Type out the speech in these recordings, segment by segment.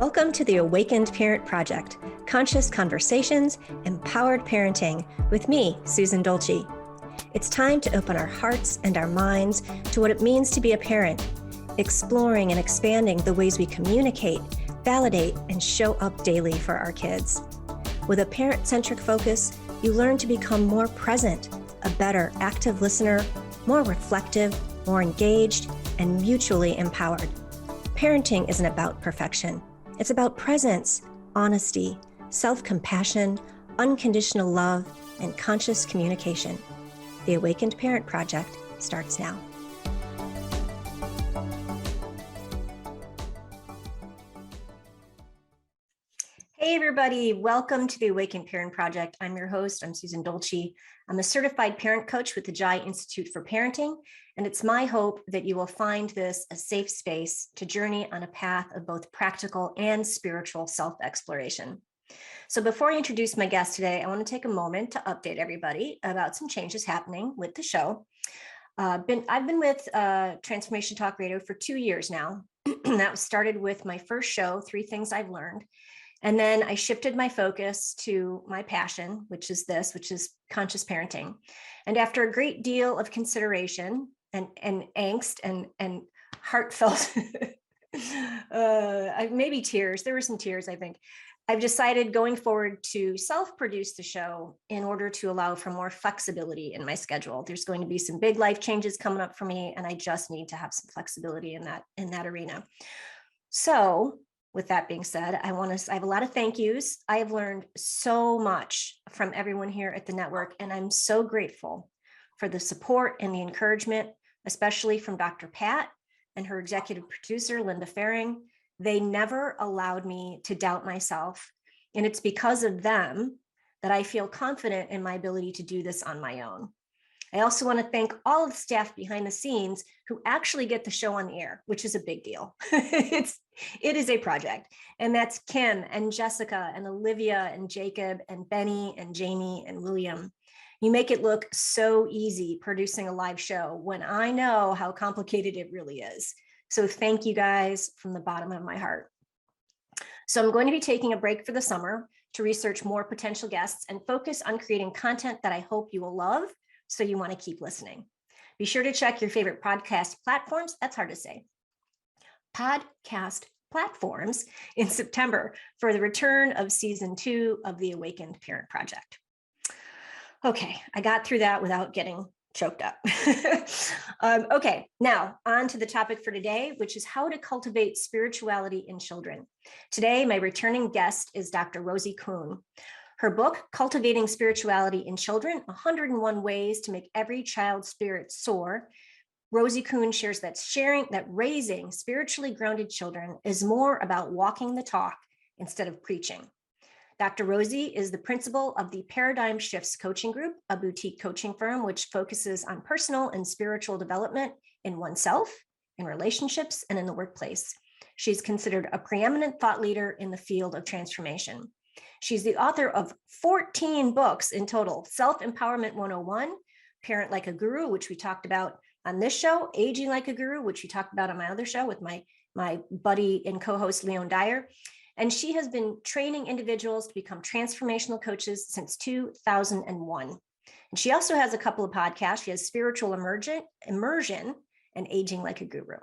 Welcome to the Awakened Parent Project, conscious conversations, empowered parenting with me, Susan Dolci. It's time to open our hearts and our minds to what it means to be a parent, exploring and expanding the ways we communicate, validate, and show up daily for our kids. With a parent-centric focus, you learn to become more present, a better active listener, more reflective, more engaged, and mutually empowered. Parenting isn't about perfection. It's about presence, honesty, self-compassion, unconditional love, and conscious communication. The Awakened Parent Project starts now. Hey everybody, welcome to the Awakened Parent Project. I'm your host, I'm Susan Dolci. I'm a certified parent coach with the Jai Institute for Parenting, and it's my hope that you will find this a safe space to journey on a path of both practical and spiritual self-exploration. So before I introduce my guest today, I want to take a moment to update everybody about some changes happening with the show. I've been with Transformation Talk Radio for 2 years now. That started with my first show, 3 Things I've Learned. And then I shifted my focus to my passion, which is conscious parenting. And after a great deal of consideration and angst and heartfelt, maybe tears, there were some tears, I think, I've decided going forward to self-produce the show in order to allow for more flexibility in my schedule. There's going to be some big life changes coming up for me, and I just need to have some flexibility in that arena. So with that being said, I have a lot of thank yous. I have learned so much from everyone here at the network, and I'm so grateful for the support and the encouragement, especially from Dr. Pat and her executive producer, Linda Faring. They never allowed me to doubt myself, and it's because of them that I feel confident in my ability to do this on my own. I also want to thank all of the staff behind the scenes who actually get the show on the air, which is a big deal. It is a project. And that's Kim and Jessica and Olivia and Jacob and Benny and Jamie and William. You make it look so easy producing a live show when I know how complicated it really is. So thank you guys from the bottom of my heart. So I'm going to be taking a break for the summer to research more potential guests and focus on creating content that I hope you will love, so you want to keep listening. Be sure to check your favorite podcast platforms. That's hard to say. Podcast platforms in September for the return of season 2 of the Awakened Parent Project. Okay, I got through that without getting choked up. Okay, now on to the topic for today, which is how to cultivate spirituality in children. Today, my returning guest is Dr. Rosie Kuhn. Her book, Cultivating Spirituality in Children, 101 Ways to Make Every Child's Spirit Soar. Rosie Kuhn shares that raising spiritually grounded children is more about walking the talk instead of preaching. Dr. Rosie is the principal of the Paradigm Shifts Coaching Group, a boutique coaching firm which focuses on personal and spiritual development in oneself, in relationships, and in the workplace. She's considered a preeminent thought leader in the field of transformation. She's the author of 14 books in total: Self-Empowerment 101, Parent Like a Guru, which we talked about on this show, Aging Like a Guru, which we talked about on my other show with my buddy and co-host Leon Dyer. And she has been training individuals to become transformational coaches since 2001. And she also has a couple of podcasts. She has Spiritual Immersion and Aging Like a Guru.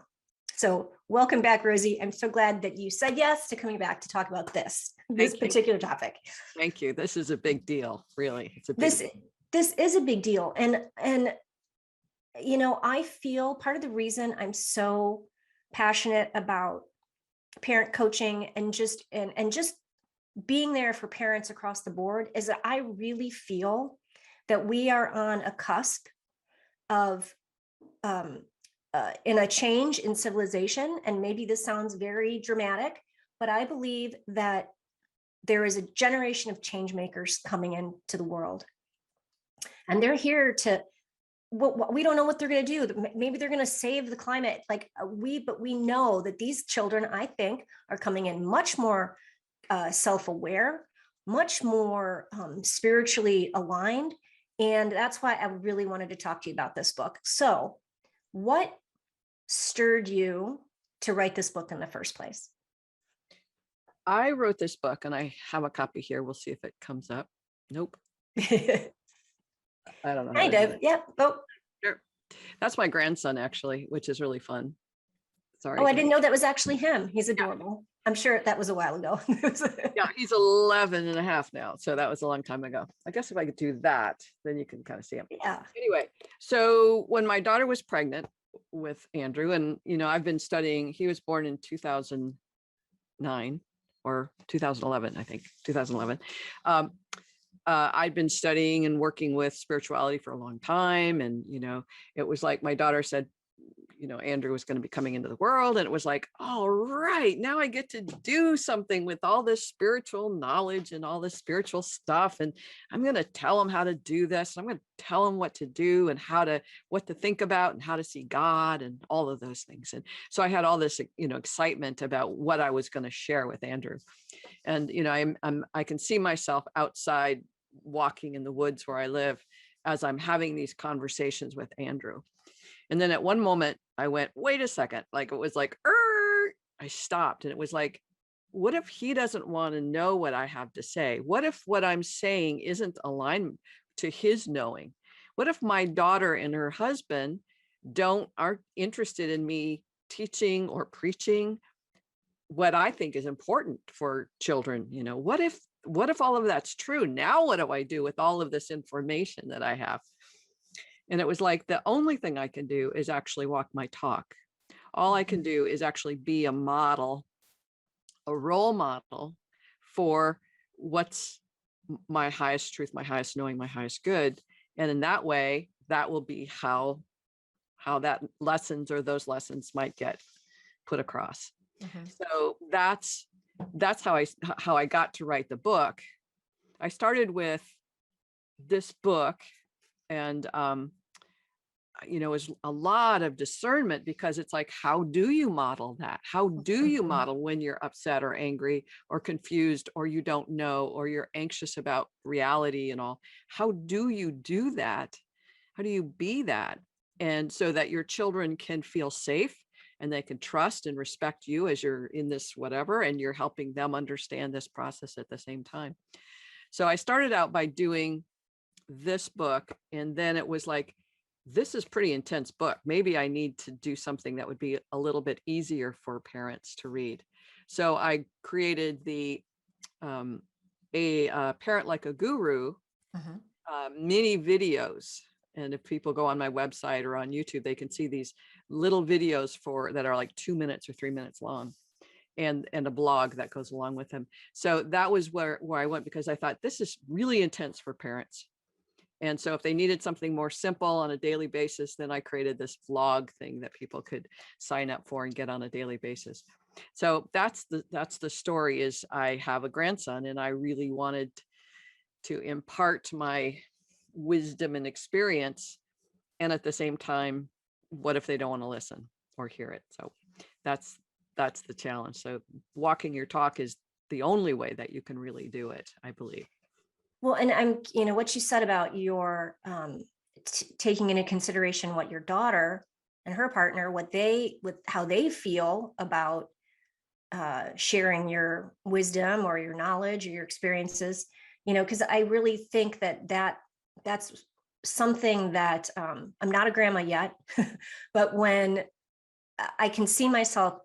So welcome back, Rosie. I'm so glad that you said yes to coming back to talk about this particular topic. Thank you. This is a big deal, really. It's a big deal. This is a big deal. And you know, I feel part of the reason I'm so passionate about parent coaching and just being there for parents across the board is that I really feel that we are on a cusp of in a change in civilization. And maybe this sounds very dramatic, but I believe that there is a generation of change makers coming into the world. And they're here to, we don't know what they're going to do. Maybe they're going to save the climate. But we know that these children, I think, are coming in much more self-aware, much more spiritually aligned. And that's why I really wanted to talk to you about this book. So what stirred you to write this book in the first place? I wrote this book, and I have a copy here. We'll see if it comes up. Nope. I don't know. Kind of. Yep. Oh. Sure. That's my grandson, actually, which is really fun. Sorry. Oh, I didn't know that was actually him. He's adorable. Yeah. I'm sure that was a while ago. Yeah, he's 11 and a half now. So that was a long time ago. I guess if I could do that, then you can kind of see him. Yeah. Anyway, so when my daughter was pregnant with Andrew, and, I've been studying, he was born in 2009 or 2011, I think, 2011. I'd been studying and working with spirituality for a long time. And, it was like my daughter said, Andrew was going to be coming into the world. And it was like, all right, now I get to do something with all this spiritual knowledge and all this spiritual stuff. And I'm going to tell him how to do this. I'm going to tell him what to do and what to think about and how to see God and all of those things. And so I had all this, excitement about what I was going to share with Andrew. And, I can see myself outside walking in the woods where I live as I'm having these conversations with Andrew. And then at one moment I went, wait a second, like it was like, I stopped, and it was like, what if he doesn't want to know what I have to say? What if what I'm saying isn't aligned to his knowing? What if my daughter and her husband aren't interested in me teaching or preaching what I think is important for children? What if all of that's true? Now, what do I do with all of this information that I have? And it was like, the only thing I can do is actually walk my talk. All I can do is actually be a model, a role model for what's my highest truth, my highest knowing, my highest good. And in that way, that will be how those lessons might get put across. Mm-hmm. So that's how I got to write the book. I started with this book, and it was a lot of discernment, because it's like, how do you model that? How do you model when you're upset or angry or confused, or you don't know, or you're anxious about reality and all? How do you do that? How do you be that? And so that your children can feel safe and they can trust and respect you as you're in this whatever, and you're helping them understand this process at the same time. So I started out by doing this book, and then it was like, this is pretty intense book. Maybe I need to do something that would be a little bit easier for parents to read. So I created a Parent Like a Guru mini videos. And if people go on my website or on YouTube, they can see these little videos that are like 2 minutes or 3 minutes long, and a blog that goes along with them. So that was where I went, because I thought this is really intense for parents. And so if they needed something more simple on a daily basis, then I created this vlog thing that people could sign up for and get on a daily basis. So that's the story. Is I have a grandson, and I really wanted to impart my wisdom and experience. And at the same time, what if they don't want to listen or hear it? So that's the challenge. So walking your talk is the only way that you can really do it, I believe. Well, and I'm, what you said about your taking into consideration what your daughter and her partner, how they feel about sharing your wisdom or your knowledge or your experiences, because I really think that's something that I'm not a grandma yet, but when I can see myself,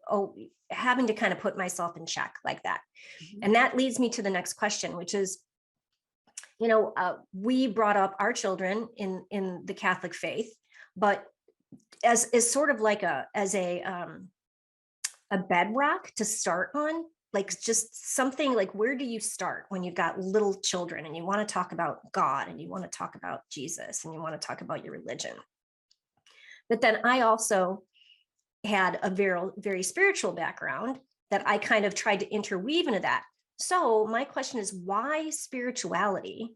having to kind of put myself in check like that. Mm-hmm. And that leads me to the next question, which is, we brought up our children in the Catholic faith, but as sort of like a bedrock to start on, like just something like, where do you start when you've got little children and you want to talk about God and you want to talk about Jesus and you want to talk about your religion? But then I also had a very, very spiritual background that I kind of tried to interweave into that. So my question is, why spirituality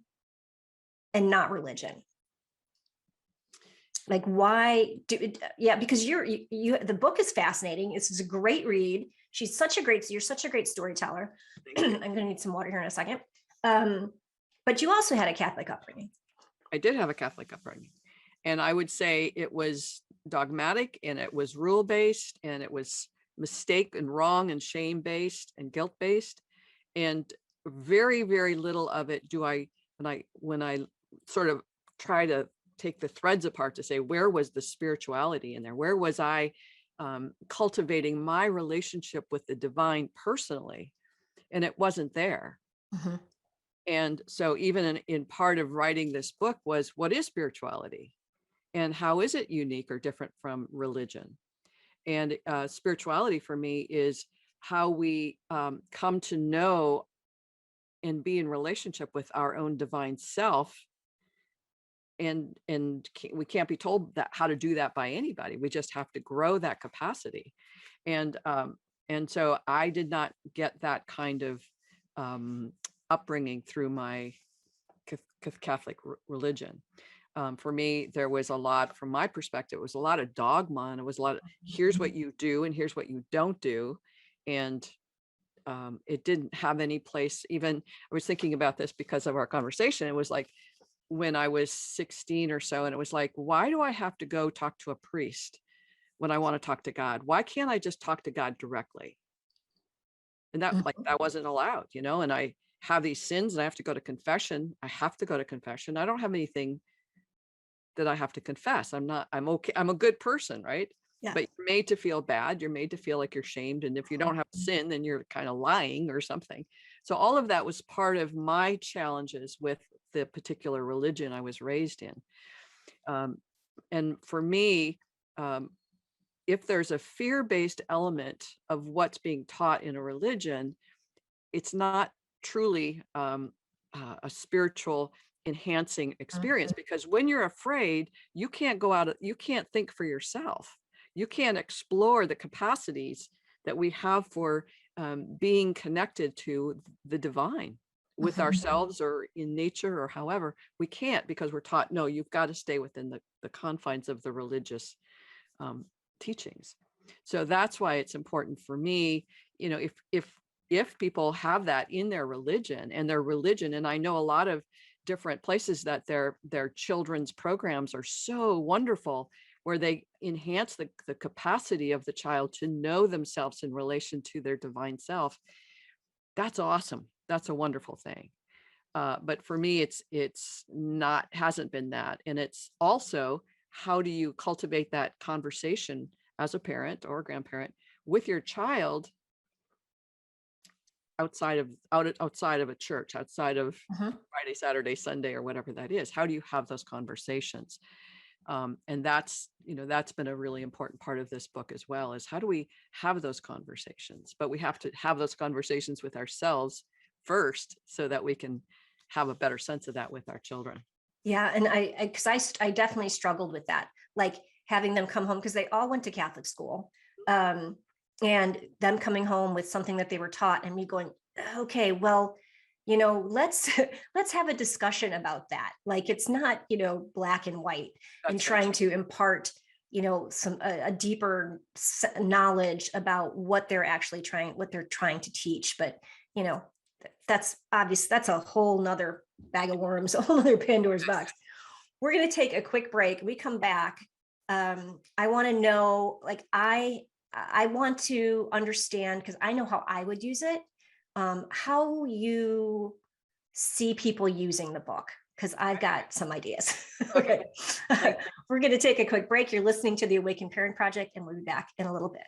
and not religion? Like, why because you the book is fascinating. It's a great read. You're such a great storyteller. I'm going to need some water here in a second. But you also had a Catholic upbringing. I did have a Catholic upbringing. And I would say it was dogmatic, and it was rule-based, and it was mistake and wrong and shame-based and guilt-based. and very, very little of it do I, when I sort of try to take the threads apart to say, where was the spirituality in there? Where was I cultivating my relationship with the divine personally? And it wasn't there. Mhm. And so even in part of writing this book was, what is spirituality? And how is it unique or different from religion? And spirituality for me is how we come to know and be in relationship with our own divine self. And we can't be told that how to do that by anybody. We just have to grow that capacity. And so I did not get that kind of upbringing through my Catholic religion. For me, there was a lot, from my perspective, it was a lot of dogma, and it was a lot of, here's what you do and here's what you don't do. And it didn't have any place. Even I was thinking about this because of our conversation. It was like when I was 16 or so, and it was like, why do I have to go talk to a priest when I want to talk to God? Why can't I just talk to God directly? And that, like, Mhm. that wasn't allowed, and I have these sins and I have to go to confession. I have to go to confession. I don't have anything that I have to confess. I'm okay. I'm a good person, right? Yeah. But you're made to feel bad. You're made to feel like you're shamed. And if you don't have sin, then you're kind of lying or something. So all of that was part of my challenges with the particular religion I was raised in. And for me, um, if there's a fear-based element of what's being taught in a religion, it's not truly a spiritual enhancing experience, Mhm. because when you're afraid, you can't go out, you can't think for yourself. You can't explore the capacities that we have for being connected to the divine with Mhm. ourselves or in nature or however. We can't, because we're taught, no, you've got to stay within the confines of the religious um, teachings. So that's why it's important for me, if people have that in their religion, and I know a lot of different places that their children's programs are so wonderful, where they enhance the capacity of the child to know themselves in relation to their divine self. That's awesome. That's a wonderful thing. But for me, it's not, hasn't been that. And it's also, how do you cultivate that conversation as a parent or a grandparent with your child outside of a church, outside of Mhm. Friday, Saturday, Sunday, or whatever that is? How do you have those conversations? And that's been a really important part of this book as well, is how do we have those conversations? But we have to have those conversations with ourselves first, so that we can have a better sense of that with our children. Yeah, and I definitely struggled with that, like having them come home because they all went to Catholic school, um, and them coming home with something that they were taught, and me going, okay, well, let's let's have a discussion about that. Like it's not black and white, and That's right. trying to impart some a deeper knowledge about what they're trying to teach, but you know that's obvious. That's a whole nother bag of worms, a whole other Pandora's box. We're going to take a quick break. We come back. I want to know, like, I want to understand, because I know how I would use it, how you see people using the book, because I've got some ideas. Okay. We're going to take a quick break. You're listening to the Awakened Parent Project, and we'll be back in a little bit.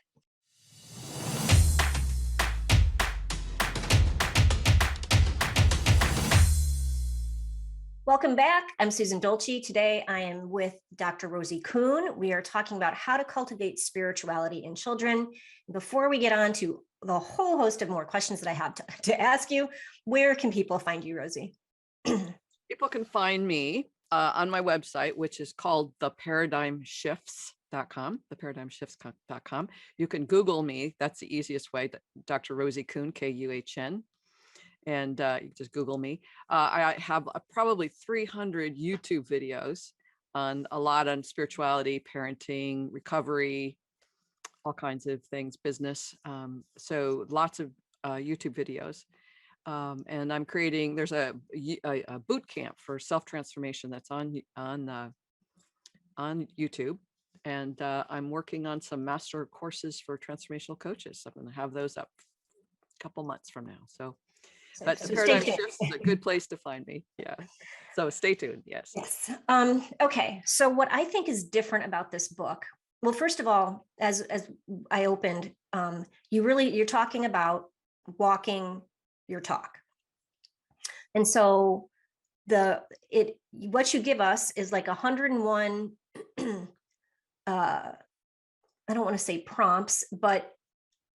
Welcome back. I'm Susan Dolci. Today I am with Dr. Rosie Kuhn. We are talking about how to cultivate spirituality in children. Before we get on to the whole host of more questions that I have to ask you, where can people find you, Rosie? People can find me on my website, which is called theparadigmshifts.com, theparadigmshifts.com. You can Google me. That's the easiest way. Dr. Rosie Kuhn, Kuhn. And you just Google me. I have probably 300 YouTube videos on a lot on spirituality, parenting, recovery, all kinds of things, business. So lots of YouTube videos. And I'm creating, there's a boot camp for self-transformation that's on YouTube. And I'm working on some master courses for transformational coaches. I'm going to have those up a couple months from now. So But So the stay paradigm tuned. shifts is a good place to find me. Yeah. So stay tuned. Yes. Yes. Okay. So what I think is different about this book, well, first of all, as I opened, you're talking about walking your talk. And so what you give us is like 101, I don't want to say prompts, but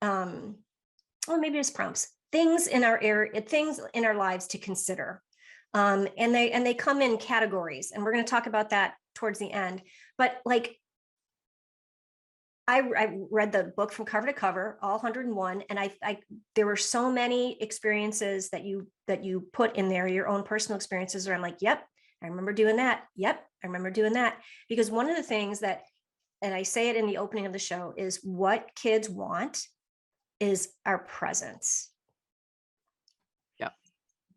well, maybe it's prompts, things in our lives to consider. And they come in categories, and we're going to talk about that towards the end. But like, I read the book from cover to cover, all 101, and I there were so many experiences that you put in there, your own personal experiences, where I'm like, yep, I remember doing that. Yep, I remember doing that. Because one of the things that, and I say it in the opening of the show, is what kids want is our presence. Yeah.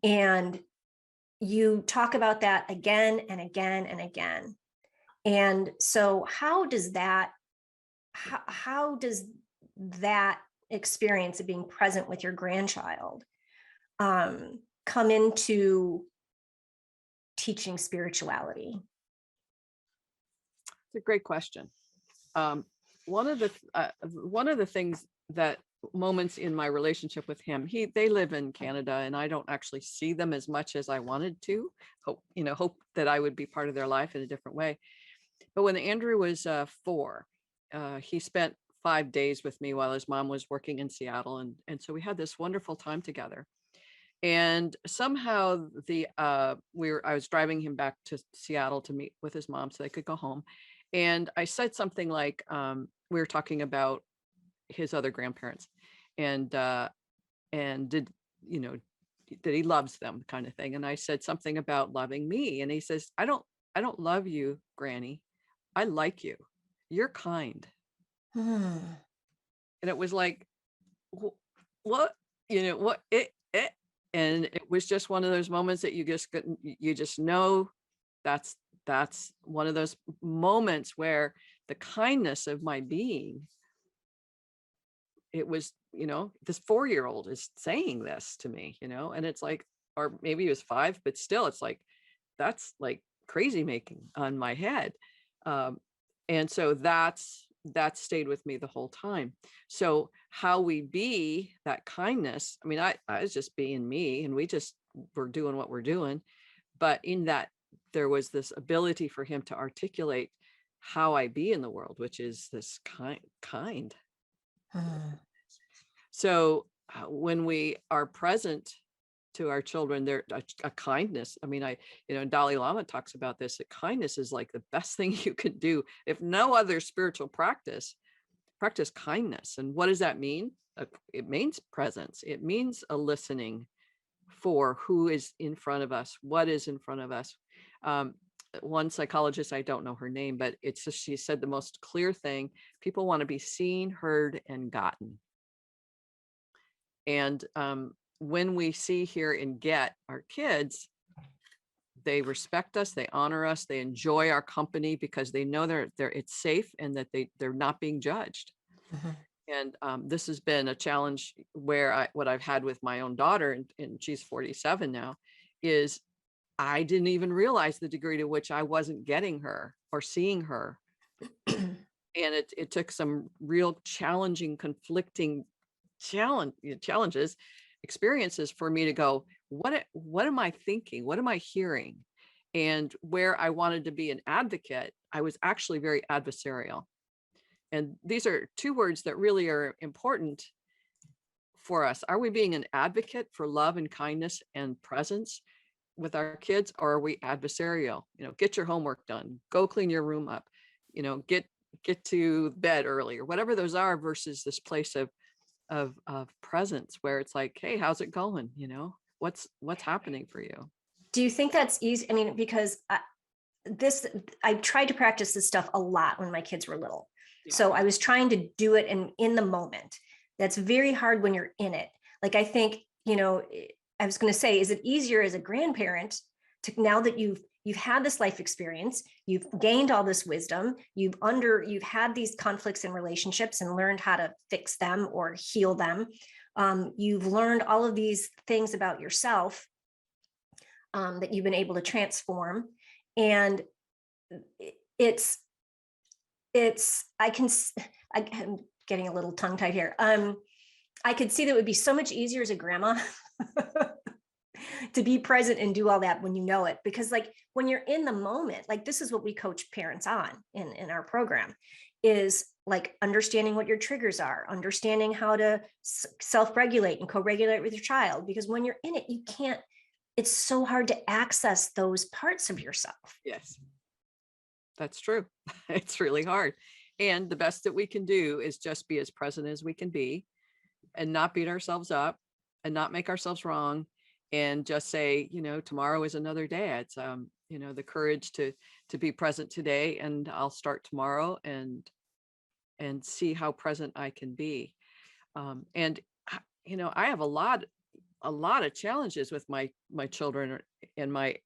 And you talk about that again and again and again. And so how does that experience of being present with your grandchild come into teaching spirituality? It's a great question. One of the things that moments in my relationship with him, they live in Canada, and I don't actually see them as much as I wanted to. Hope that I would be part of their life in a different way. But when Andrew was 4, he spent 5 days with me while his mom was working in Seattle, and so we had this wonderful time together. And somehow I was driving him back to Seattle to meet with his mom so they could go home. And I said something like, we were talking about his other grandparents, and did that he loves them, kind of thing. And I said something about loving me, and he says, I don't love you, Granny. I like you. You're kind. And it was like, what, what and it was just one of those moments that you just know that's one of those moments where the kindness of my being, it was, this 4-year-old is saying this to me, and it's like, or maybe he was 5, but still it's like, that's like crazy making on my head. And so that stayed with me the whole time. So how we be that kindness, I mean, I was just being me, and we just were doing what we're doing. But in that, there was this ability for him to articulate how I be in the world, which is this kind. So when we are present to our children, they're a kindness. I mean, Dalai Lama talks about this, that kindness is like the best thing you could do. If no other spiritual practice kindness. And what does that mean? It means presence. It means a listening for who is in front of us, what is in front of us. One psychologist, I don't know her name, but it's just, she said the most clear thing: people want to be seen, heard, and gotten. And when we see, hear, and get our kids, they respect us, they honor us, they enjoy our company because they know it's safe, and that they're not being judged. And this has been a challenge where what I've had with my own daughter, and she's 47 now, is I didn't even realize the degree to which I wasn't getting her or seeing her. And it took some real challenging, conflicting challenges, experiences for me to go, what am I thinking? What am I hearing? And where I wanted to be an advocate, I was actually very adversarial. And these are two words that really are important for us. Are we being an advocate for love and kindness and presence with our kids, or are we adversarial? Get your homework done, go clean your room up, get to bed early, or whatever those are, versus this place of presence where it's like, hey, how's it going? What's happening for you? Do you think that's easy? I mean, because I tried to practice this stuff a lot when my kids were little. Yeah. So I was trying to do it in the moment. That's very hard when you're in it. Like, I think, I was going to say, is it easier as a grandparent to, now that you've had this life experience, you've gained all this wisdom, you've had these conflicts in relationships and learned how to fix them or heal them. You've learned all of these things about yourself that you've been able to transform. And it's, I'm getting a little tongue tied here. I could see that it would be so much easier as a grandma to be present and do all that when you know it, because like when you're in the moment, like this is what we coach parents on in our program, is like understanding what your triggers are, understanding how to self-regulate and co-regulate with your child, because when you're in it, you can't, it's so hard to access those parts of yourself. Yes, that's true. It's really hard. And the best that we can do is just be as present as we can be and not beat ourselves up and not make ourselves wrong, and just say, tomorrow is another day. It's, the courage to be present today, and I'll start tomorrow and see how present I can be. And I have a lot of challenges with my children and I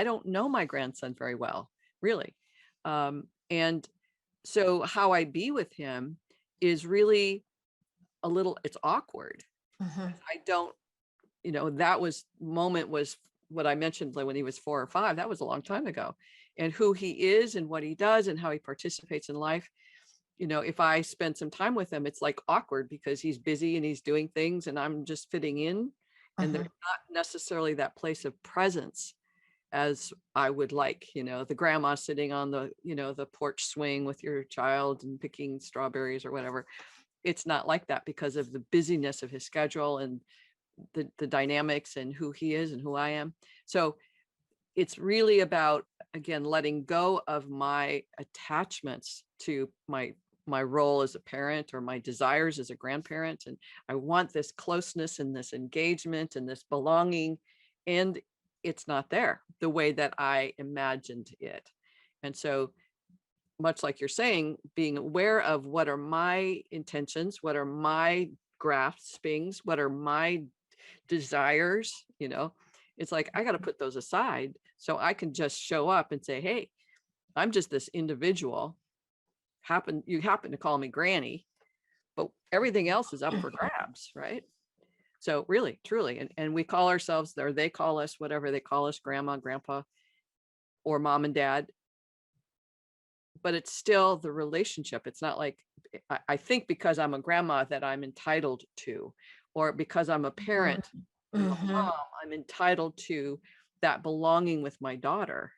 don't know my grandson very well, really. And so how I be with him is really it's awkward. Mhm. I don't, that was what I mentioned, like when he was 4 or 5, that was a long time ago. And who he is and what he does and how he participates in life. If I spend some time with him, it's like awkward because he's busy and he's doing things and I'm just fitting in. And there's not necessarily that place of presence as I would like, the grandma sitting on the, the porch swing with your child and picking strawberries or whatever. It's not like that because of the busyness of his schedule and the dynamics and who he is and who I am. So it's really about, again, letting go of my attachments to my role as a parent or my desires as a grandparent. And I want this closeness and this engagement and this belonging, and it's not there the way that I imagined it. And so, much like you're saying, being aware of what are my intentions, what are my graspings, what are my desires, it's like, I got to put those aside so I can just show up and say, hey, I'm just this individual. You happen to call me Granny, but everything else is up for grabs, right? So really, truly, and we call ourselves, or they call us, whatever they call us, grandma, grandpa, or mom and dad. But it's still the relationship. It's not like, I think because I'm a grandma that I'm entitled to, or because I'm a parent, I'm a mom, I'm entitled to that belonging with my daughter.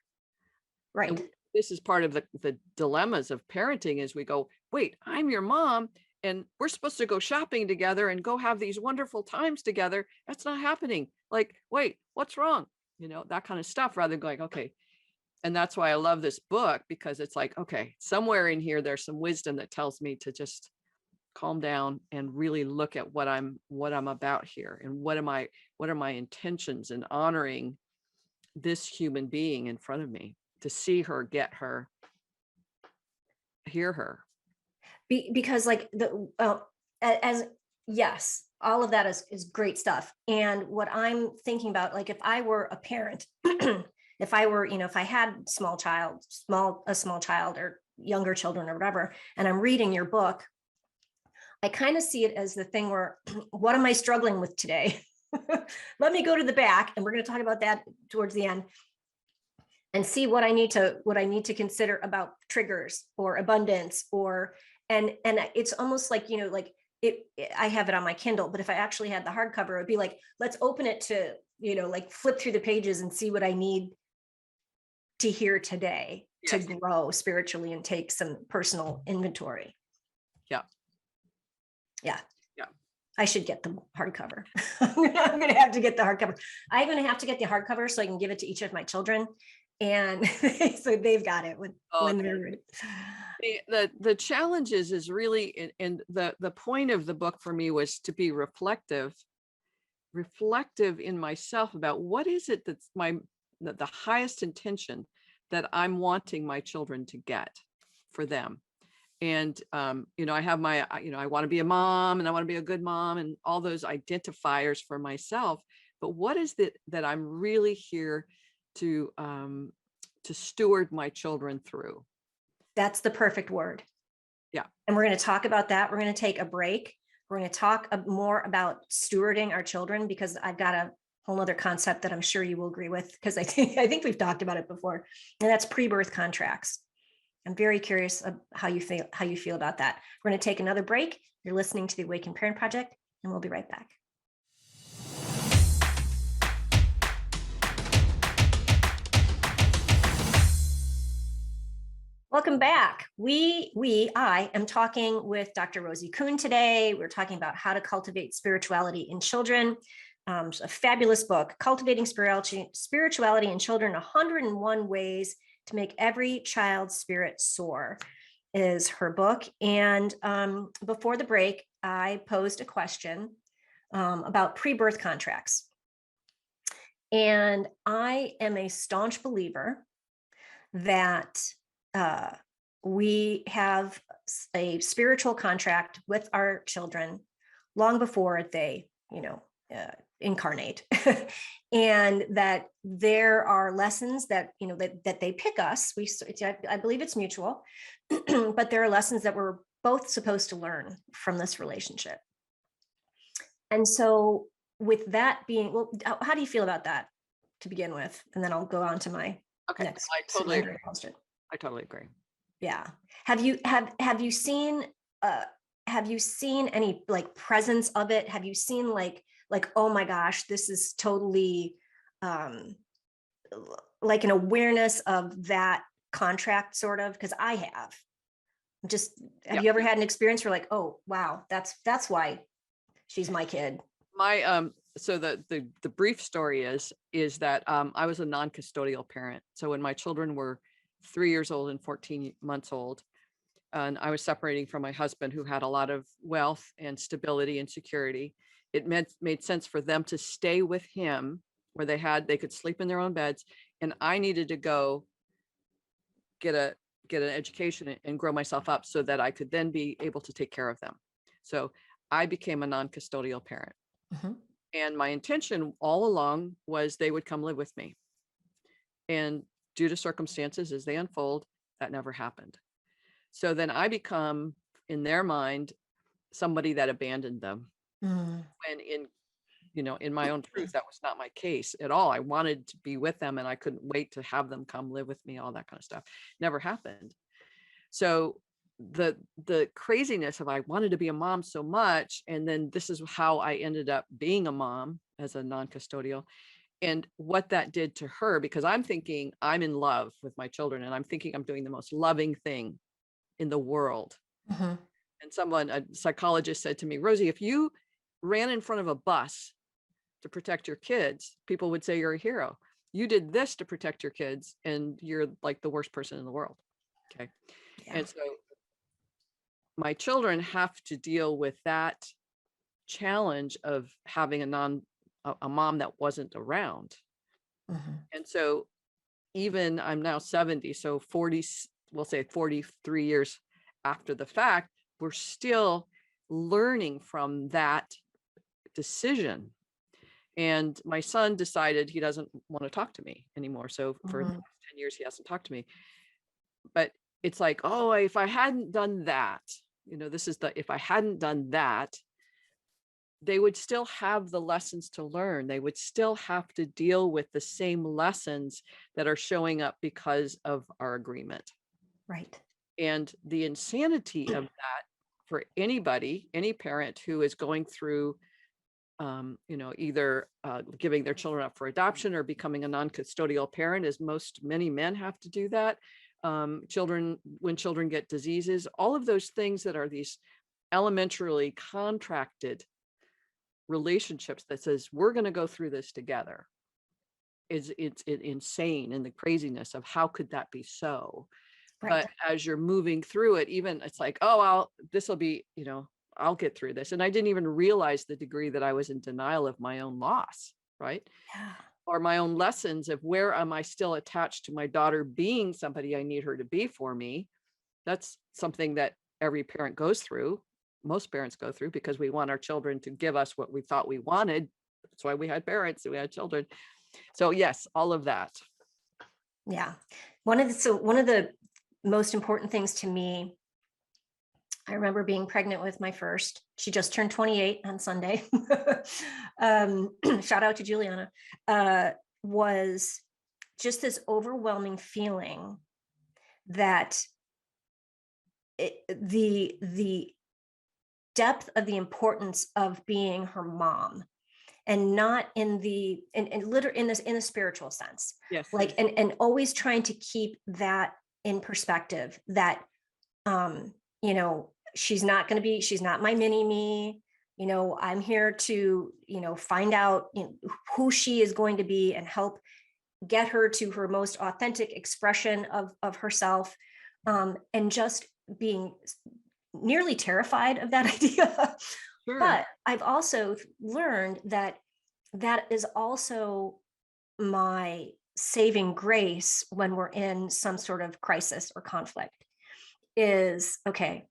Right. And this is part of the dilemmas of parenting, is we go, wait, I'm your mom and we're supposed to go shopping together and go have these wonderful times together. That's not happening. Like, wait, what's wrong? That kind of stuff, rather than going, okay. And that's why I love this book, because it's like, okay, somewhere in here, there's some wisdom that tells me to just calm down and really look at what I'm about here, and what are my intentions in honoring this human being in front of me, to see her, get her, hear her. Because like yes, all of that is great stuff. And what I'm thinking about, like if I were a parent, if I were, if I had a small child or younger children or whatever, and I'm reading your book, I kind of see it as the thing where, what am I struggling with today? Let me go to the back, and we're going to talk about that towards the end, and see what I need to consider about triggers or abundance, and it's almost like, like I have it on my Kindle, but if I actually had the hardcover, it would be like, let's open it to, like flip through the pages and see what I need to hear today. Yes. To grow spiritually and take some personal inventory. Yeah. Yeah. Yeah. I should get the hardcover. I'm going to have to get the hardcover. I'm going to have to get the hardcover so I can give it to each of my children. And so they've got it when they're ready. The challenge is really, and the point of the book for me was to be reflective in myself about what is it that's the highest intention that I'm wanting my children to get for them. And, I have I want to be a mom, and I want to be a good mom, and all those identifiers for myself. But what is it that I'm really here to steward my children through? That's the perfect word. Yeah. And we're going to talk about that. We're going to take a break. We're going to talk more about stewarding our children, because I've got a whole other concept that I'm sure you will agree with, because I think we've talked about it before, and that's pre-birth contracts. I'm very curious of how you feel about that. We're going to take another break. You're listening to the Awakened Parent Project, and we'll be right back. Welcome back. I am talking with Dr. Rosie Kuhn today. We're talking about how to cultivate spirituality in children. A fabulous book, Cultivating Spirituality in Children, 101 Ways to Make Every Child's Spirit Soar, is her book. And before the break, I posed a question about pre-birth contracts. And I am a staunch believer that we have a spiritual contract with our children long before they, incarnate, and that there are lessons that, that they pick us. I believe it's mutual, but there are lessons that we're both supposed to learn from this relationship. And so, with that being, well, how do you feel about that to begin with? And then I'll go on to my next. I totally agree. Yeah. Have you seen any like presence of it? Have you seen like, oh my gosh, this is totally like an awareness of that contract, sort of? Because I have. Have you ever had an experience where like, oh wow, that's why she's my kid? So the brief story is that I was a non-custodial parent. So when my children were 3 years old and 14 months old, and I was separating from my husband, who had a lot of wealth and stability and security, it made sense for them to stay with him, where they could sleep in their own beds, and I needed to go get an education and grow myself up so that I could then be able to take care of them. So I became a non-custodial parent. Mm-hmm. And my intention all along was they would come live with me. And due to circumstances as they unfold, that never happened. So then I become, in their mind, somebody that abandoned them. Mm. When in my own truth, that was not my case at all. I wanted to be with them, and I couldn't wait to have them come live with me, all that kind of stuff. Never happened. So the craziness of, I wanted to be a mom so much, and then this is how I ended up being a mom as a non-custodial, and what that did to her, because I'm thinking I'm in love with my children, and I'm thinking I'm doing the most loving thing in the world. Mm-hmm. And a psychologist said to me, Rosie, if you ran in front of a bus to protect your kids, people would say you're a hero. You did this to protect your kids, and you're like the worst person in the world. Okay. Yeah. And so my children have to deal with that challenge of having a mom that wasn't around. Mm-hmm. And so even I'm now 70, so 40, we'll say 43 years after the fact, we're still learning from that decision. And my son decided he doesn't want to talk to me anymore. So for the last 10 years, he hasn't talked to me. But it's like, oh, if I hadn't done that, if I hadn't done that, they would still have the lessons to learn. They would still have to deal with the same lessons that are showing up because of our agreement. Right. And the insanity of that for anybody, any parent who is going through, either giving their children up for adoption or becoming a non-custodial parent, is many men have to do that. When children get diseases, all of those things that are these elementarily contracted relationships that says we're going to go through this together, it's insane, and the craziness of how could that be so. Right. But as you're moving through it, even it's like, oh, I'll get through this. And I didn't even realize the degree that I was in denial of my own loss, right? Yeah. Or my own lessons of where am I still attached to my daughter being somebody I need her to be for me. That's something that every parent goes through. Most parents go through, because we want our children to give us what we thought we wanted. That's why we had parents, we had children. So yes, all of that. Yeah. One of the most important things to me I remember being pregnant with my first. She just turned 28 on Sunday. Shout out to Juliana. Was just this overwhelming feeling that the depth of the importance of being her mom, and not in the in a spiritual sense, Yes. like, and always trying to keep that in perspective, that you know, she's not my mini me. You know, I'm here to, you know, find out, you know, who she is going to be and help get her to her most authentic expression of herself. And just being nearly terrified of that idea. Sure. But I've also learned that that is also my saving grace when we're in some sort of crisis or conflict. Is, okay,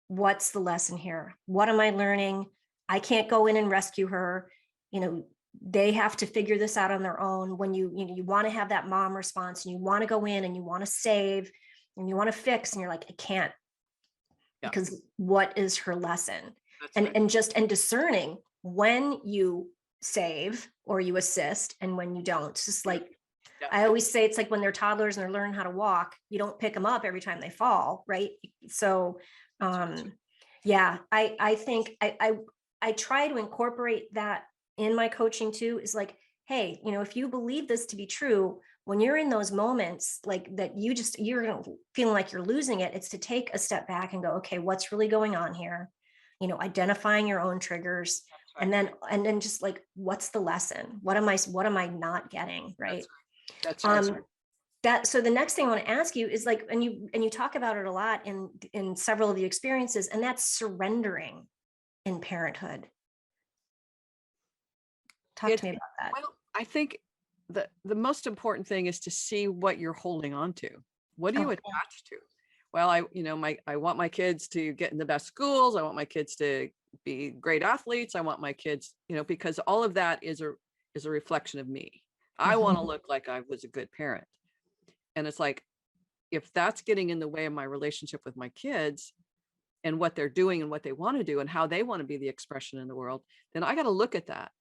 what's the lesson here? What am I learning? I can't go in and rescue her. You know, they have to figure this out on their own. When you want to have that mom response, and you want to go in and you want to save and you want to fix, and you're like, I can't. Yeah. Because what is her lesson? That's And right. and just and discerning when you save or you assist and when you don't. It's just like, Yeah. I always say, it's like when they're toddlers and they're learning how to walk, you don't pick them up every time they fall, right? So yeah, I think I try to incorporate that in my coaching too. Is like, hey, you know, if you believe this to be true, when you're in those moments like that, you're feeling like you're losing it, it's to take a step back and go, okay, what's really going on here? You know, identifying your own triggers, Right. and then just like, what's the lesson? What am I not getting? Right. That's right. So the next thing I want to ask you is like, and you talk about it a lot in several of the experiences, and that's surrendering in parenthood. Talk to me about that. Well, I think the most important thing is to see what you're holding on to. What are you Okay. attached to? Well, I want my kids to get in the best schools. I want my kids to be great athletes. I want my kids, because all of that is a reflection of me. I want to look like I was a good parent. And it's like, if that's getting in the way of my relationship with my kids and what they're doing and what they want to do and how they want to be the expression in the world, then I got to look at that.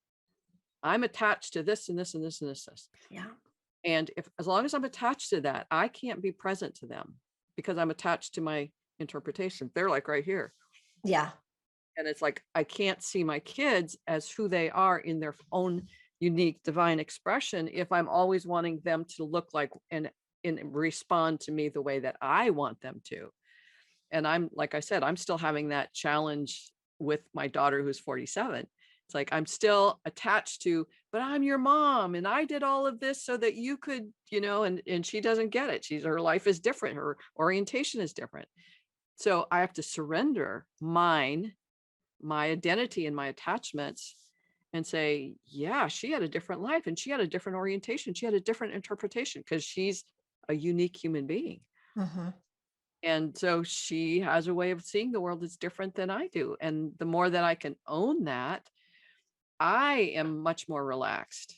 I'm attached to this and this and this and this. Yeah. And as long as I'm attached to that, I can't be present to them because I'm attached to my interpretation. They're like right here. Yeah. And it's like, I can't see my kids as who they are in their own unique divine expression if I'm always wanting them to look like and respond to me the way that I want them to. And I'm, like I said, I'm still having that challenge with my daughter who's 47. It's like, I'm still attached to, but I'm your mom and I did all of this so that you could, and she doesn't get it. Her life is different. Her orientation is different. So I have to surrender my identity and my attachments and say, yeah, she had a different life and she had a different orientation. She had a different interpretation because she's a unique human being. Mm-hmm. And so she has a way of seeing the world that's different than I do. And the more that I can own that, I am much more relaxed.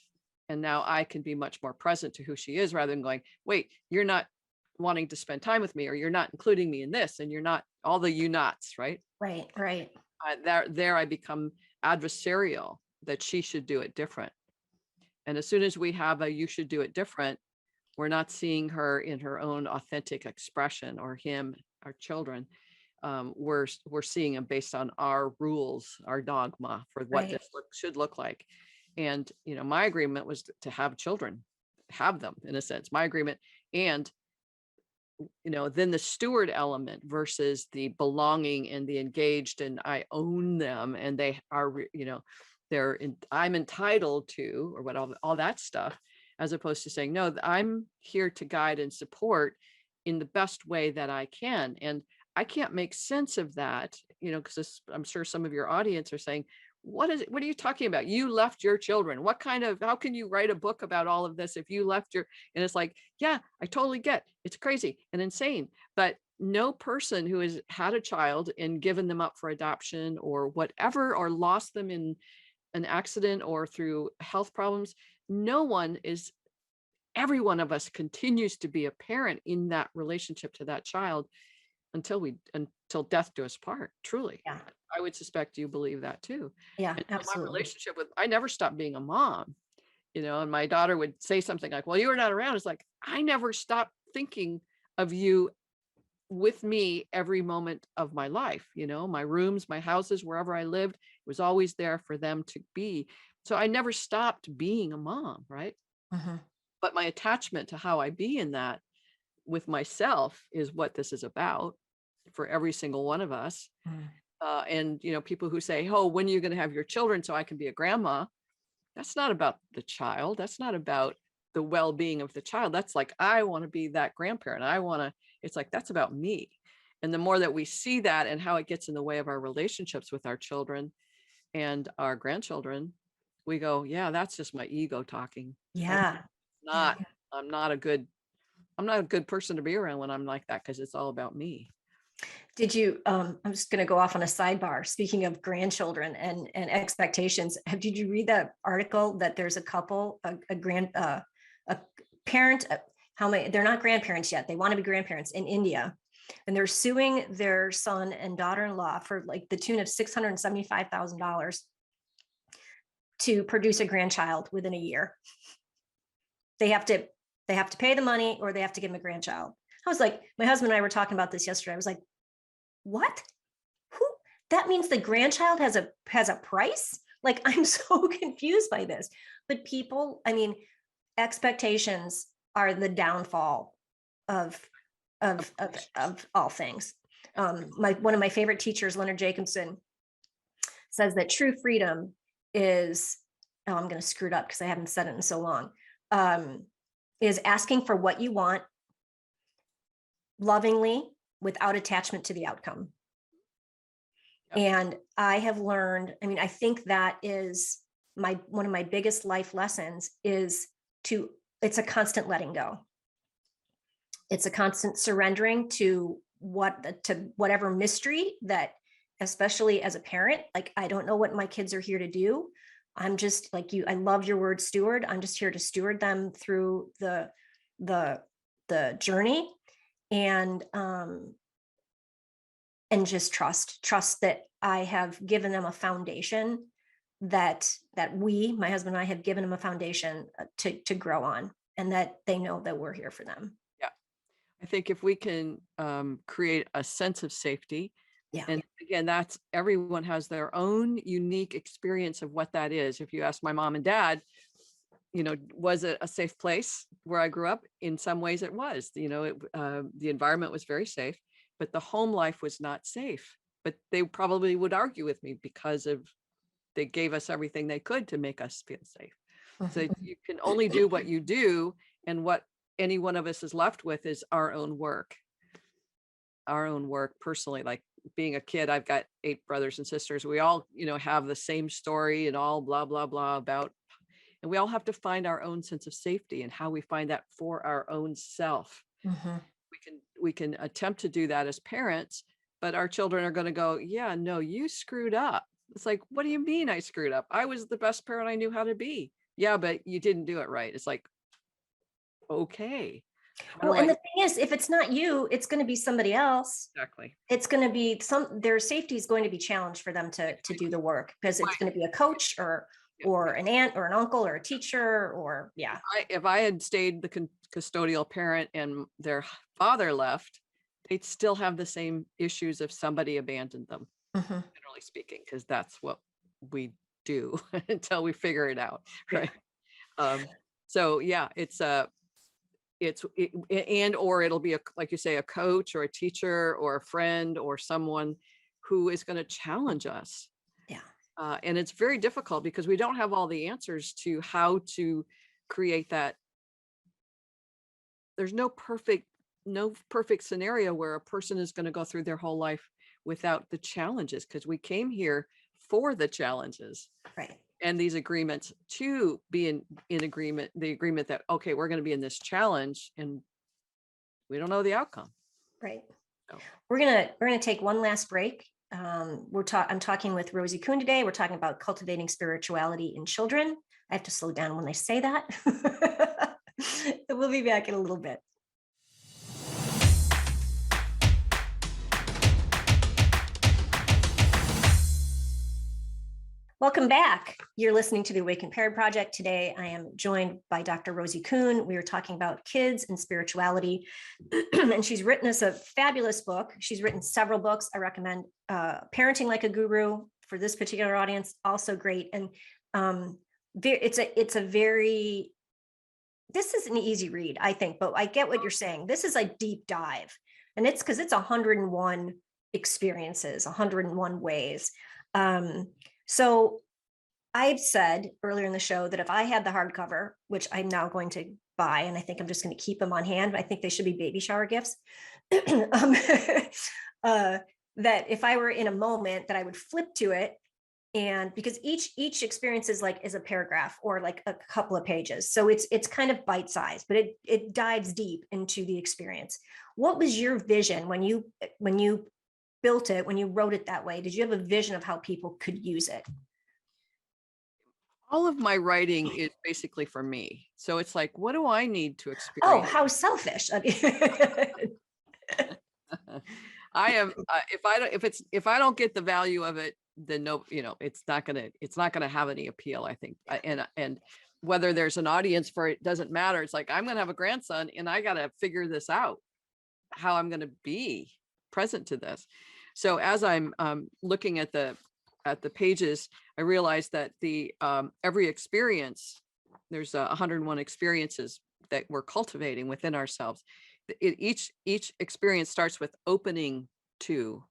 And now I can be much more present to who she is rather than going, wait, you're not wanting to spend time with me, or you're not including me in this, and you're not all the you nots, right? Right. Right. There I become adversarial that she should do it different. And as soon as we have a you should do it different, we're not seeing her in her own authentic expression, or him, our children. We're seeing them based on our rules, our dogma for what this should look like. And, my agreement was to have children, have them in a sense, my agreement. And, then the steward element versus the belonging and the engaged, and I own them and they are, I'm entitled to, or what, all that stuff, as opposed to saying, no, I'm here to guide and support in the best way that I can. And I can't make sense of that, because I'm sure some of your audience are saying, what are you talking about? You left your children. How can you write a book about all of this if you left and it's like, yeah, I totally get, it's crazy and insane, but no person who has had a child and given them up for adoption or whatever, or lost them in an accident or through health problems, every one of us continues to be a parent in that relationship to that child until till death do us part, truly. Yeah. I would suspect you believe that too. Yeah, And so my absolutely. relationship with, I never stopped being a mom, and my daughter would say something like, well, you were not around. It's like, I never stopped thinking of you with me every moment of my life, my rooms, my houses, wherever I lived, it was always there for them to be. So I never stopped being a mom, right? Mhm. But my attachment to how I be in that with myself is what this is about for every single one of us. Mm. And people who say, oh, when are you going to have your children so I can be a grandma? That's not about the child. That's not about the well-being of the child. That's like, I want to be that grandparent. It's like, that's about me. And the more that we see that and how it gets in the way of our relationships with our children and our grandchildren, we go, yeah, that's just my ego talking. That's Yeah. not, I'm not a good person to be around when I'm like that, because it's all about me. Did you, I'm just going to go off on a sidebar. Speaking of grandchildren and expectations, did you read that article that there's a couple, a parent, they're not grandparents yet. They want to be grandparents in India. And they're suing their son and daughter-in-law for like the tune of $675,000 to produce a grandchild within a year. They have to pay the money, or they have to give them a grandchild. I was like, my husband and I were talking about this yesterday. I was like, what? Who? That means the grandchild has a price? Like, I'm so confused by this. But people, I mean, expectations are the downfall of all things. One of my favorite teachers, Leonard Jacobson, says that true freedom is, oh, I'm going to screw it up because I haven't said it in so long, is asking for what you want lovingly without attachment to the outcome. Yep. And I have learned, I mean, I think that is one of my biggest life lessons is it's a constant letting go. It's a constant surrendering to whatever mystery that, especially as a parent, like, I don't know what my kids are here to do. I'm just like you. I love your word steward. I'm just here to steward them through the journey, and just trust that I have given them a foundation that my husband and I have given them a foundation to grow on, and that they know that we're here for them. Yeah. I think if we can create a sense of safety, yeah. And again, that's, everyone has their own unique experience of what that is. If you ask my mom and dad, was it a safe place where I grew up? In some ways it was, the environment was very safe, but the home life was not safe. But they probably would argue with me because they gave us everything they could to make us feel safe. So you can only do what you do, and what any one of us is left with is our own work personally. Like, being a kid, I've got 8 brothers and sisters. We all, have the same story and all blah, blah, blah about, and we all have to find our own sense of safety, and how we find that for our own self. Mm-hmm. We can attempt to do that as parents, but our children are going to go, yeah, no, you screwed up. It's like, what do you mean I screwed up? I was the best parent I knew how to be. Yeah, but you didn't do it right. It's like, okay. Well, and the thing is, if it's not you, it's going to be somebody else. Exactly. It's going to be their safety is going to be challenged for them to do the work, because it's going to be a coach or an aunt or an uncle or a teacher, or yeah. If I had stayed the custodial parent and their father left, they'd still have the same issues if somebody abandoned them, generally speaking, because that's what we do until we figure it out, right? Yeah. So yeah, or it'll be like you say, a coach or a teacher or a friend or someone who is going to challenge us. Yeah. And it's very difficult because we don't have all the answers to how to create that. There's no perfect scenario where a person is going to go through their whole life without the challenges, because we came here for the challenges. Right. And these agreements to be in agreement, the agreement that, okay, we're going to be in this challenge and we don't know the outcome. Right. So we're going to take one last break. I'm talking with Rosie Kuhn today. We're talking about cultivating spirituality in children. I have to slow down when I say that. We'll be back in a little bit. Welcome back. You're listening to the Awakened Parent Project. Today, I am joined by Dr. Rosie Kuhn. We are talking about kids and spirituality, and she's written us a fabulous book. She's written several books. I recommend Parenting Like a Guru for this particular audience. Also great, and this is an easy read, I think, but I get what you're saying. This is a deep dive, and it's because it's 101 experiences, 101 ways. So I've said earlier in the show that if I had the hardcover, which I'm now going to buy, and I think I'm just going to keep them on hand, I think they should be baby shower gifts. That if I were in a moment that I would flip to it, and because each experience is a paragraph or like a couple of pages, so it's kind of bite-sized, but it dives deep into the experience. What was your vision when you built it, when you wrote it that way? Did you have a vision of how people could use it? All of my writing is basically for me. So it's like, what do I need to Oh, experience? how selfish. I am, if I don't get the value of it, then no, it's not gonna have any appeal, I think. And whether there's an audience for it doesn't matter. It's like, I'm gonna have a grandson and I gotta figure this out, how I'm gonna be present to this. So as I'm looking at the pages, I realized that the every experience, there's 101 experiences that we're cultivating within ourselves. Each experience starts with opening to.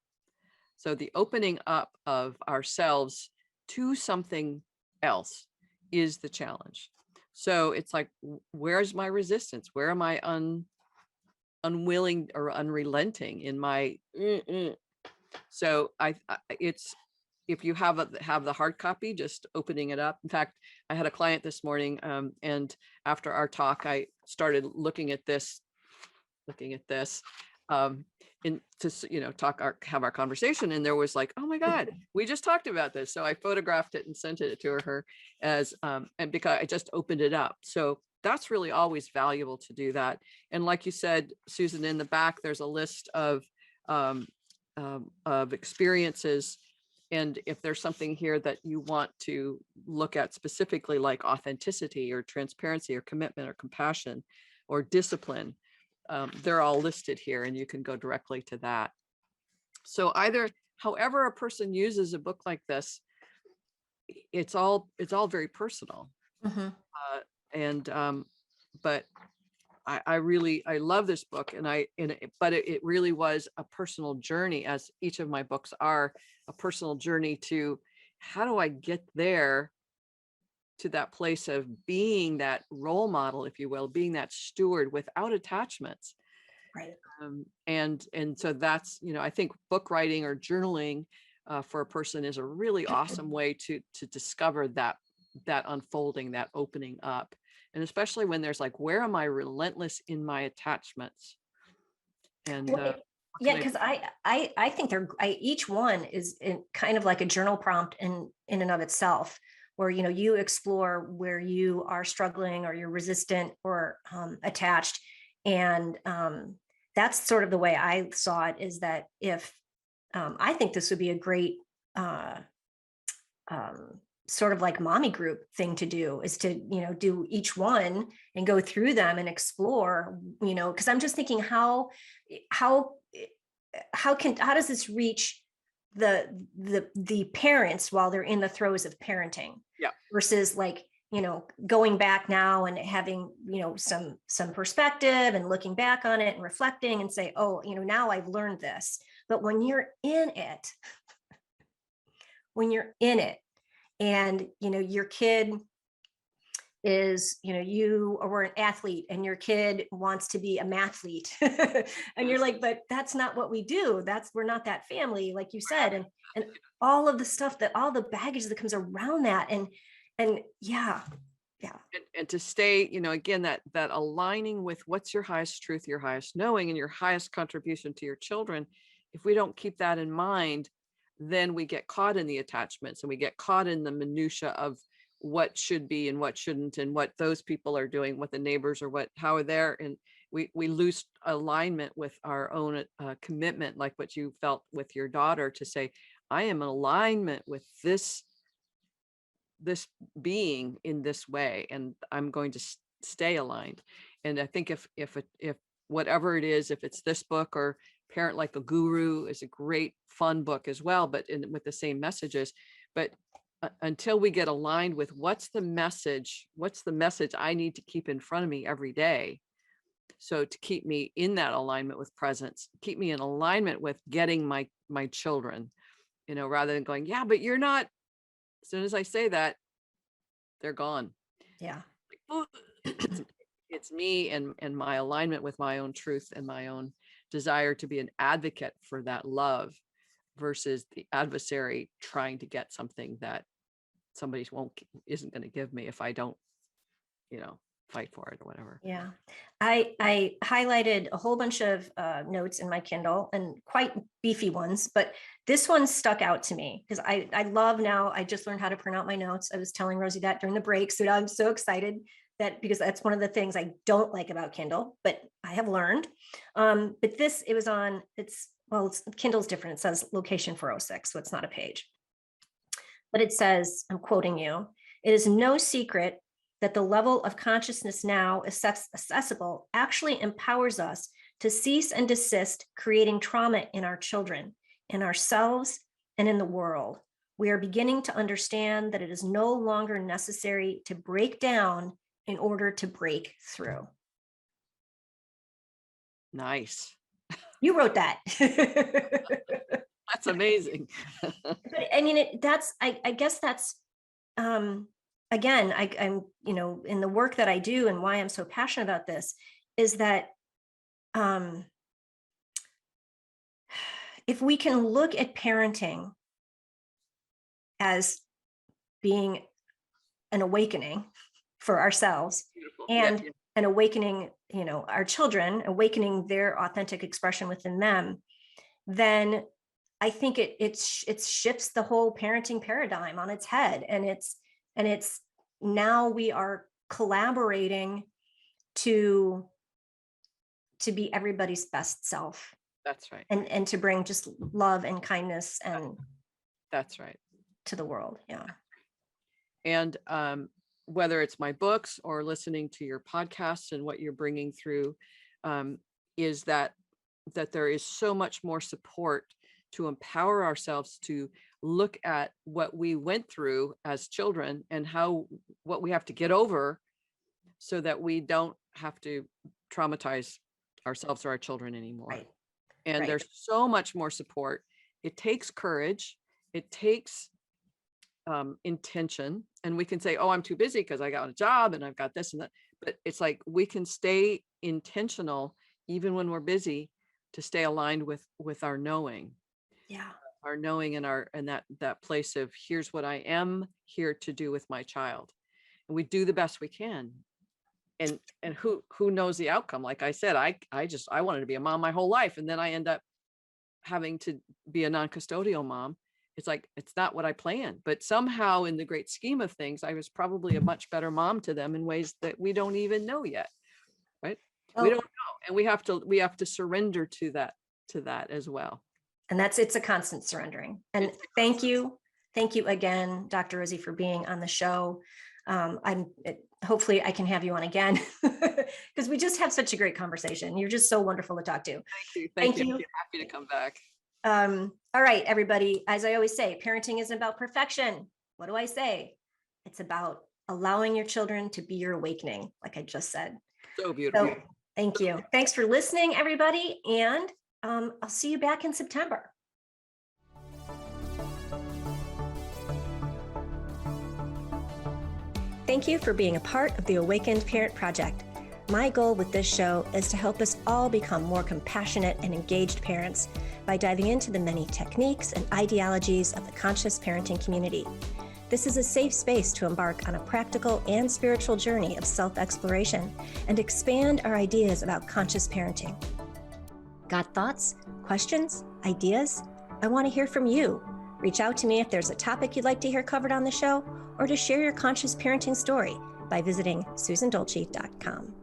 So the opening up of ourselves to something else is the challenge. So it's like, where's my resistance? Where am I unwilling or unrelenting in my So it's, if you have the hard copy, just opening it up. In fact, I had a client this morning, and after our talk, I started looking at this, and to have our conversation, and there was like, oh my God, we just talked about this. So I photographed it and sent it to her as, and because I just opened it up. So that's really always valuable to do that. And like you said, Susan, in the back, there's a list of experiences. And if there's something here that you want to look at specifically, like authenticity or transparency or commitment or compassion or discipline, they're all listed here, and you can go directly to that. So however a person uses a book like this, it's all very personal. Mm-hmm. But I love this book, but it really was a personal journey, as each of my books are a personal journey to how do I get there to that place of being that role model, if you will, being that steward without attachments. Right. And so that's, I think book writing or journaling for a person is a really awesome way to discover that unfolding, that opening up. And especially when there's like, where am I relentless in my attachments? And yeah, because I think each one is kind of like a journal prompt in and of itself, where you explore where you are struggling or you're resistant or attached. And that's sort of the way I saw it, is that if I think this would be a great sort of like mommy group thing to do, is to do each one and go through them and explore, because I'm just thinking how does this reach the parents while they're in the throes of parenting, versus like going back now and having some perspective and looking back on it and reflecting and say, oh, now I've learned this. But when you're in it and your kid is, you were an athlete and your kid wants to be a mathlete and you're like, but that's not what we do. We're not that family, like you said. And all of the stuff, that all the baggage that comes around that. And yeah. And to stay, again, that aligning with what's your highest truth, your highest knowing, and your highest contribution to your children. If we don't keep that in mind, then we get caught in the attachments, and we get caught in the minutia of what should be and what shouldn't, and what those people are doing, what the neighbors or how are there. And we lose alignment with our own commitment, like what you felt with your daughter, to say, I am in alignment with this this being in this way, and I'm going to stay aligned. And I think if whatever it is, if it's this book or Parent Like a Guru is a great fun book as well, but with the same messages. But until we get aligned with what's the message I need to keep in front of me every day. So to keep me in that alignment with presence, keep me in alignment with getting my children, rather than going, yeah, but you're not. As soon as I say that, they're gone. Yeah. It's me and my alignment with my own truth and my own desire to be an advocate for that love versus the adversary trying to get something that somebody isn't going to give me if I don't, fight for it or whatever. Yeah. I highlighted a whole bunch of notes in my Kindle, and quite beefy ones, but this one stuck out to me because I love now. I just learned how to print out my notes. I was telling Rosie that during the break. So now I'm so excited because that's one of the things I don't like about Kindle, but I have learned. But Kindle's different. It says location 406, so it's not a page. But it says, I'm quoting you, "It is no secret that the level of consciousness now accessible actually empowers us to cease and desist creating trauma in our children, in ourselves, and in the world. We are beginning to understand that it is no longer necessary to break down in order to break through." Nice. You wrote that. That's amazing. But I mean, I guess that's, again, I'm, in the work that I do and why I'm so passionate about this is that if we can look at parenting as being an awakening for ourselves, beautiful, and an awakening, our children, awakening their authentic expression within them, then I think it shifts the whole parenting paradigm on its head. And it's now we are collaborating to be everybody's best self. That's right. And to bring just love and kindness and that's right to the world. Yeah. And whether it's my books or listening to your podcasts and what you're bringing through, is that there is so much more support to empower ourselves to look at what we went through as children and what we have to get over so that we don't have to traumatize ourselves or our children anymore. Right. And there's so much more support. It takes courage. It takes intention. And we can say, oh, I'm too busy because I got a job and I've got this and that. But it's like we can stay intentional even when we're busy to stay aligned with our knowing. Yeah. Our knowing and that place of here's what I am here to do with my child. And we do the best we can. And who knows the outcome? Like I said, I wanted to be a mom my whole life. And then I end up having to be a non-custodial mom. It's like, it's not what I planned, but somehow in the great scheme of things, I was probably a much better mom to them in ways that we don't even know yet. Right. Oh. We don't know. And we have to surrender to that as well. And it's a constant surrendering. And thank you again, Dr. Rosie, for being on the show. Hopefully I can have you on again because we just have such a great conversation. You're just so wonderful to talk to. Thank you. I'm happy to come back. All right, everybody. As I always say, parenting isn't about perfection. What do I say? It's about allowing your children to be your awakening, like I just said. So beautiful. So, thank you. Thanks for listening, everybody. And I'll see you back in September. Thank you for being a part of the Awakened Parent Project. My goal with this show is to help us all become more compassionate and engaged parents by diving into the many techniques and ideologies of the conscious parenting community. This is a safe space to embark on a practical and spiritual journey of self-exploration and expand our ideas about conscious parenting. Got thoughts, questions, ideas? I want to hear from you. Reach out to me if there's a topic you'd like to hear covered on the show or to share your conscious parenting story by visiting susandolci.com.